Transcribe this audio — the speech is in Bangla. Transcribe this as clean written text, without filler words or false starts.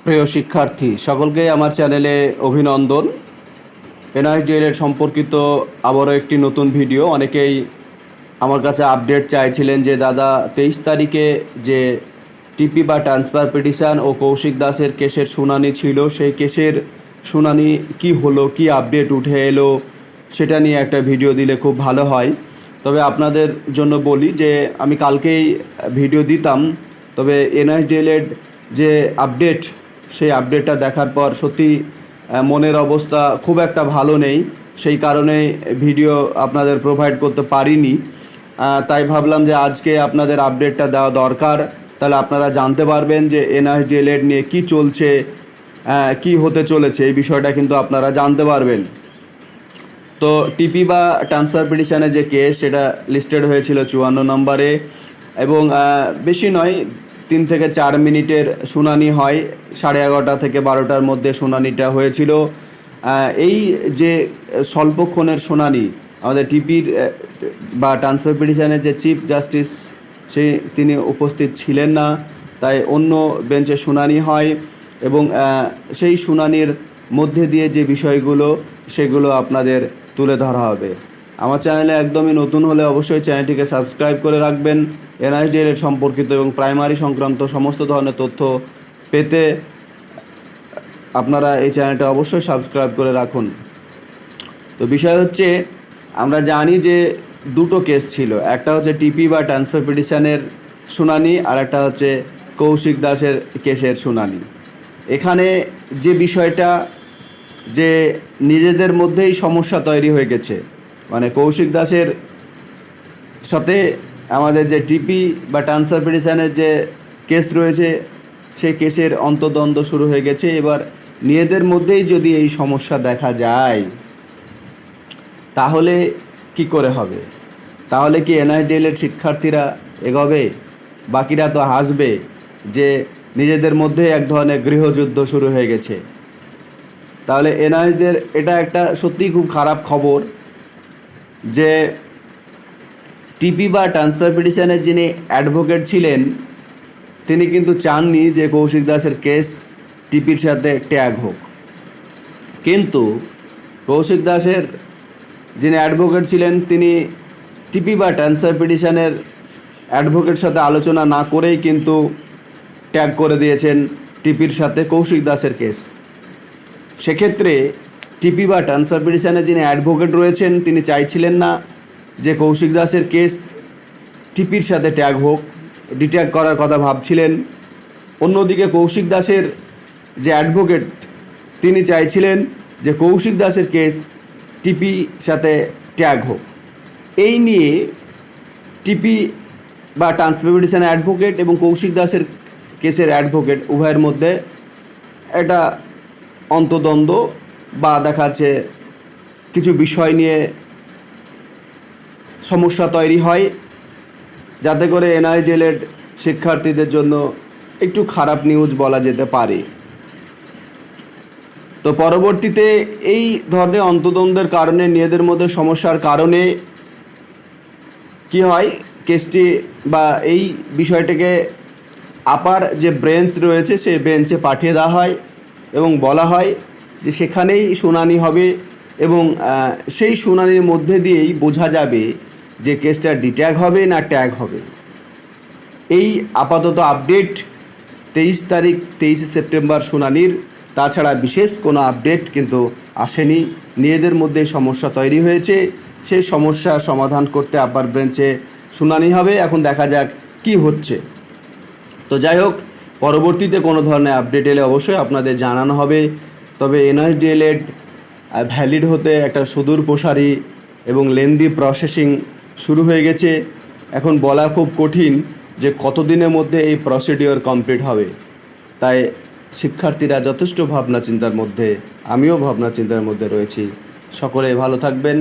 প্রিয় শিক্ষার্থী সকলকে আমার চ্যানেলে অভিনন্দন। এনআইডিএল সম্পর্কিত আবারও একটি নতুন ভিডিও। অনেকেই আমার কাছে আপডেট চাইছিলেন যে দাদা 23 তারিখে যে টিপি বা ট্রান্সফার পিটিশন ও কৌশিক দাসের কেসের শুনানি ছিল, সেই কেসের শুনানি কি হলো, কি আপডেট উঠে এলো, সেটা নিয়ে একটা ভিডিও দিলে খুব ভালো হয়। তবে আপনাদের জন্য বলি যে আমি কালকেই ভিডিও দিতাম, তবে এনআইডিএলের যে আপডেট, সেই আপডেটটা দেখার পর সত্যি মনের অবস্থা খুব একটা ভালো নেই, সেই কারণে ভিডিও আপনাদের প্রোভাইড করতে পারিনি। তাই ভাবলাম যে আজকে আপনাদের আপডেটটা দেওয়া দরকার, তাহলে আপনারা জানতে পারবেন যে এনআইডিএল নিয়ে কি চলছে, কি হতে চলেছে, এই বিষয়টা কিন্তু আপনারা জানতে পারবেন। তো টিপি বা ট্রান্সফার পিটিশনের যে কেস, সেটা লিস্টেড হয়েছিল 54 নম্বরে এবং বেশি নয়, 3 থেকে 4 মিনিটের শুনানি হয়। 11:30 থেকে 12টার মধ্যে শুনানিটা হয়েছিল। এই যে স্বল্পক্ষণের শুনানি, আমাদের টিপির বা ট্রান্সফার পিটিশনের যে চিফ জাস্টিস তিনি উপস্থিত ছিলেন না, তাই অন্য বেঞ্চে শুনানি হয় এবং সেই শুনানির মধ্যে দিয়ে যে বিষয়গুলো, সেগুলো আপনাদের তুলে ধরা হবে। আমার চ্যানেলে একদমই নতুন হলে অবশ্যই চ্যানেলটিকে সাবস্ক্রাইব করে রাখবেন। এনআইডিএল সম্পর্কিত এবং প্রাইমারি সংক্রান্ত সমস্ত ধরনের তথ্য পেতে আপনারা এই চ্যানেলটা অবশ্যই সাবস্ক্রাইব করে রাখুন। তো বিষয় হচ্ছে, আমরা জানি যে দুটো কেস ছিল, একটা হচ্ছে টিপি বা ট্রান্সফার পিটিশনের শুনানি, আর একটা হচ্ছে কৌশিক দাসের কেসের শুনানি। এখানে যে বিষয়টা, যে নিজেদের মধ্যেই সমস্যা তৈরি হয়ে গেছে, মানে কৌশিক দাসের সাথে আমাদের যে টিপি বা ট্রান্সফার পিটিশনের যে কেস রয়েছে, সেই কেসের অন্তর্দ্বন্দ্ব শুরু হয়ে গেছে। এবার নিজেদের মধ্যেই যদি এই সমস্যা দেখা যায়, তাহলে কি করে হবে? তাহলে কি এনআইডিএলের শিক্ষার্থীরা এগোবে? বাকিরা তো হাসবে যে নিজেদের মধ্যে এক ধরনের গৃহযুদ্ধ শুরু হয়ে গেছে। তাহলে এনআইডিএল এটা একটা সত্যিই খুব খারাপ খবর যে টিপি বা ট্রান্সফার পিটিশনের যিনি অ্যাডভোকেট ছিলেন, তিনি কিন্তু চাননি যে কৌশিক দাসের কেস টিপির সাথে ট্যাগ হোক। কিন্তু কৌশিক দাসের যিনি অ্যাডভোকেট ছিলেন, তিনি টিপি বা ট্রান্সফার পিটিশনের অ্যাডভোকেটের সাথে আলোচনা না করেই কিন্তু ট্যাগ করে দিয়েছেন টিপির সাথে কৌশিক দাসের কেস। সেক্ষেত্রে টিপি বা ট্রান্সফার পিটিশনের যিনি অ্যাডভোকেট রয়েছেন, তিনি চাইছিলেন না যে কৌশিক দাসের কেস টিপির সাথে ট্যাগ হোক, ডিট্যাগ করার কথা ভাবছিলেন। অন্যদিকে কৌশিক দাসের যে অ্যাডভোকেট, তিনি চাইছিলেন যে কৌশিক দাসের কেস টিপি সাথে ট্যাগ হোক। এই নিয়ে টিপি বা ট্রান্সফার পিটিশনের অ্যাডভোকেট এবং কৌশিক দাসের কেসের অ্যাডভোকেট উভয়ের মধ্যে একটা অন্তর্দ্বন্দ্ব বা দেখাচ্ছে কিছু বিষয় নিয়ে সমস্যা তৈরি হয়, যাতে করে এনআইডিএলের শিক্ষার্থীদের জন্য একটু খারাপ নিউজ বলা যেতে পারে। তো পরবর্তীতে এই ধরনের অন্তর্দ্বন্দ্বের কারণে, নিজেদের মধ্যে সমস্যার কারণে কি হয়, কেসটি বা এই বিষয়টাকে আপার যে বেঞ্চ রয়েছে, সেই বেঞ্চে পাঠিয়ে দেওয়া হয় এবং বলা হয় যে সেখানেই শুনানি হবে এবং সেই শুনানির মধ্যে দিয়েই বোঝা যাবে যে কেসটা ডিট্যাগ হবে না ট্যাগ হবে। এই আপাতত আপডেট 23 সেপ্টেম্বর শুনানির, তাছাড়া বিশেষ কোনো আপডেট কিন্তু আসেনি। নিজেদের মধ্যে সমস্যা তৈরি হয়েছে, সেই সমস্যা সমাধান করতে আপার বেঞ্চে শুনানি হবে। এখন দেখা যাক কি হচ্ছে। তো যাই হোক, পরবর্তীতে কোনো ধরনের আপডেট এলে অবশ্যই আপনাদের জানানো হবে। তবে এনআইডিএল ভ্যালিড হতে একটা সুদূর প্রসারী এবং লেন্দি প্রসেসিং শুরু হয়ে গেছে। এখন বলা খুব কঠিন যে কতদিনের মধ্যে এই প্রসিডিওর কমপ্লিট হবে। তাই শিক্ষার্থীরা যথেষ্ট ভাবনা চিন্তার মধ্যে, আমিও ভাবনা চিন্তার মধ্যে রয়েছি। সকলে ভালো থাকবেন।